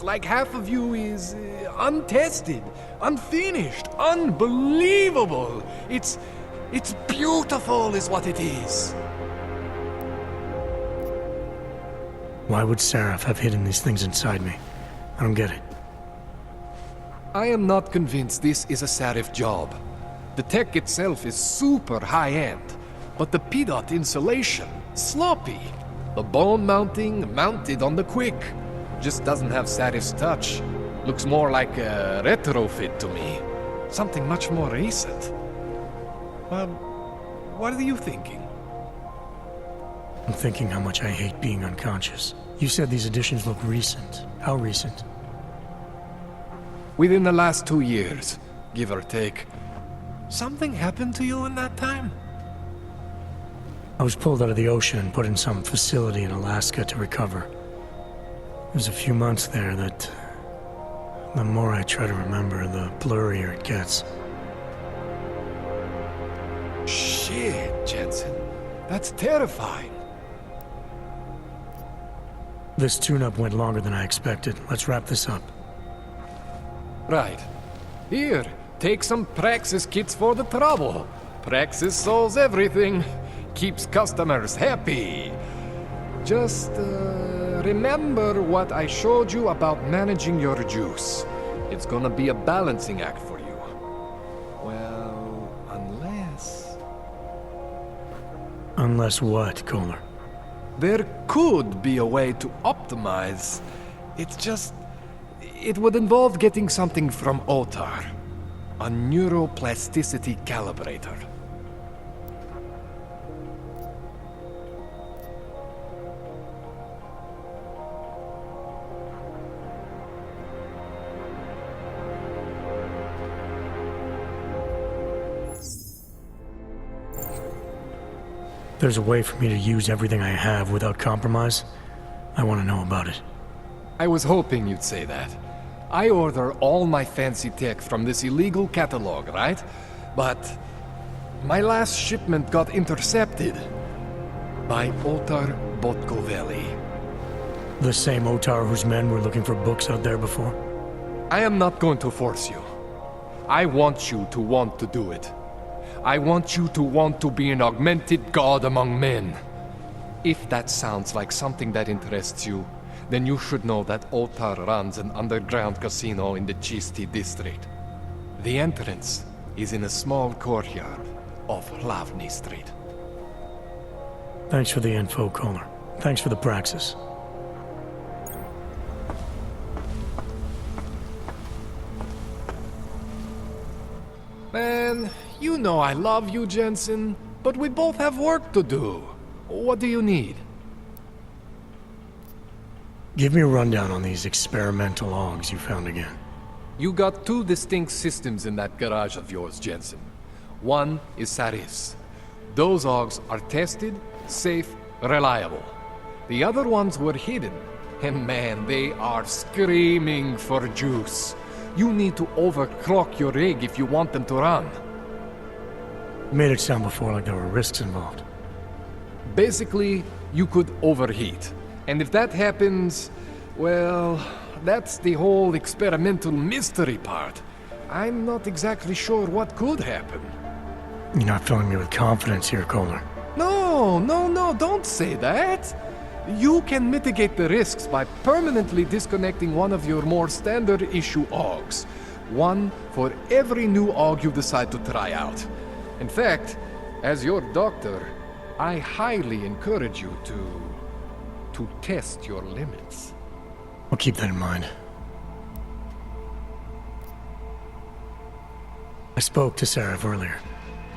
Like half of you is untested, unfinished, unbelievable. It's beautiful is what it is. Why would Seraph have hidden these things inside me? I don't get it. I am not convinced this is a Seraph job. The tech itself is super high-end, but the PDOT insulation, sloppy. The bone mounting, mounted on the quick. Just doesn't have Seraph's touch. Looks more like a retrofit to me. Something much more recent. What are you thinking? I'm thinking how much I hate being unconscious. You said these additions look recent. How recent? Within the last 2 years, give or take. Something happened to you in that time? I was pulled out of the ocean and put in some facility in Alaska to recover. There's a few months there that... the more I try to remember, the blurrier it gets. Shit, Jensen. That's terrifying. This tune-up went longer than I expected. Let's wrap this up. Right. Here, take some Praxis kits for the trouble. Praxis solves everything. Keeps customers happy. Just, remember what I showed you about managing your juice. It's gonna be a balancing act for you. Well, unless... Unless what, Kohler? There could be a way to optimize. It's just... it would involve getting something from Otar. A neuroplasticity calibrator. There's a way for me to use everything I have without compromise. I want to know about it. I was hoping you'd say that. I order all my fancy tech from this illegal catalog, right? But my last shipment got intercepted by Otar Botkoveli. The same Otar whose men were looking for books out there before? I am not going to force you. I want you to want to do it. I want you to want to be an augmented god among men. If that sounds like something that interests you, then you should know that Otar runs an underground casino in the Chisti district. The entrance is in a small courtyard off Hlavny Street. Thanks for the info, Kohler. Thanks for the praxis. Man, you know I love you, Jensen, but we both have work to do. What do you need? Give me a rundown on these experimental augs you found again. You got 2 distinct systems in that garage of yours, Jensen. One is Saris. Those augs are tested, safe, reliable. The other ones were hidden, and man, they are screaming for juice. You need to overclock your rig if you want them to run. You made it sound before like there were risks involved. Basically, you could overheat. And if that happens, well, that's the whole experimental mystery part. I'm not exactly sure what could happen. You're not filling me with confidence here, Kohler. No, don't say that. You can mitigate the risks by permanently disconnecting one of your more standard issue augs. One for every new aug you decide to try out. In fact, as your doctor, I highly encourage you to test your limits. I'll keep that in mind. I spoke to Seraph earlier,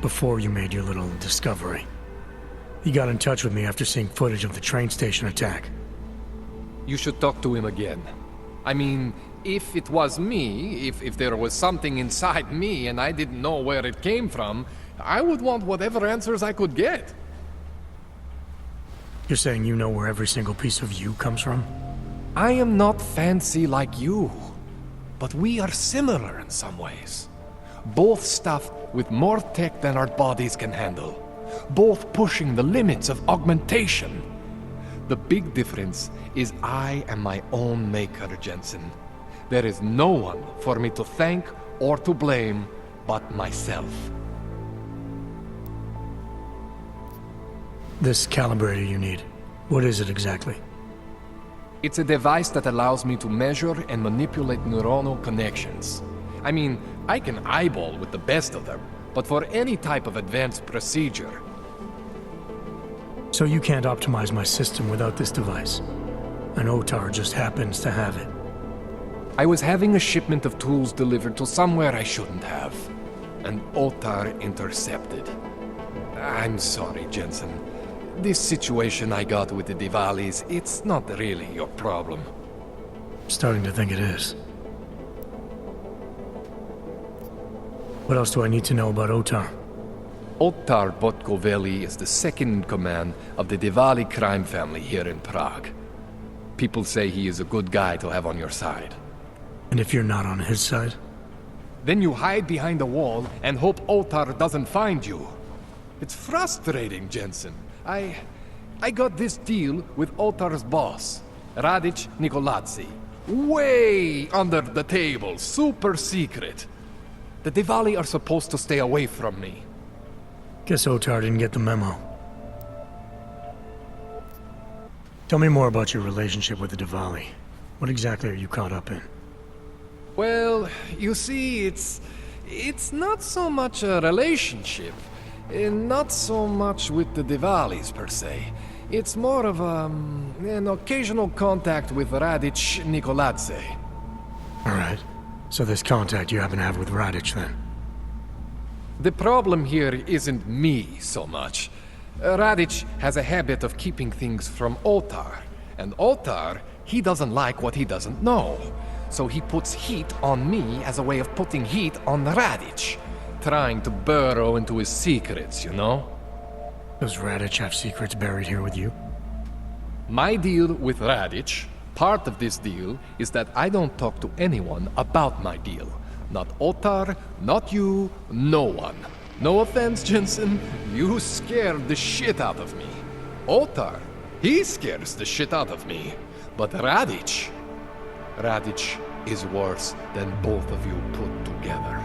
before you made your little discovery. He got in touch with me after seeing footage of the train station attack. You should talk to him again. I mean, if it was me, if there was something inside me and I didn't know where it came from, I would want whatever answers I could get. You're saying you know where every single piece of you comes from? I am not fancy like you, but we are similar in some ways. Both stuffed with more tech than our bodies can handle. Both pushing the limits of augmentation. The big difference is I am my own maker, Jensen. There is no one for me to thank or to blame but myself. This calibrator you need, what is it exactly? It's a device that allows me to measure and manipulate neuronal connections. I mean, I can eyeball with the best of them, but for any type of advanced procedure... So you can't optimize my system without this device. An OTAR just happens to have it. I was having a shipment of tools delivered to somewhere I shouldn't have. An OTAR intercepted. I'm sorry, Jensen. This situation I got with the Diwalis, it's not really your problem. Starting to think it is. What else do I need to know about OTAR? Otar Botkoveli is the second in command of the Diwali crime family here in Prague. People say he is a good guy to have on your side. And if you're not on his side? Then you hide behind a wall and hope Otar doesn't find you. It's frustrating, Jensen. I got this deal with Otar's boss, Radic Nikoladze. Way under the table, super secret. The Diwali are supposed to stay away from me. Guess OTAR didn't get the memo. Tell me more about your relationship with the Diwali. What exactly are you caught up in? Well, you see, it's not so much a relationship. Not so much with the Diwalis, per se. It's more of an occasional contact with Radic Nikoladze. Alright. So this contact you happen to have with Radic, then? The problem here isn't me so much. Radic has a habit of keeping things from Otar. And Otar, he doesn't like what he doesn't know. So he puts heat on me as a way of putting heat on Radic. Trying to burrow into his secrets, you know? Does Radic have secrets buried here with you? My deal with Radic, part of this deal, is that I don't talk to anyone about my deal. Not Otar, not you, no one. No offense, Jensen, you scared the shit out of me. Otar, he scares the shit out of me. But Radic is worse than both of you put together.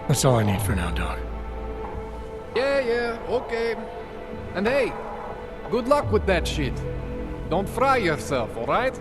That's all I need for now, Doc. Yeah, okay. And hey, good luck with that shit. Don't fry yourself, alright?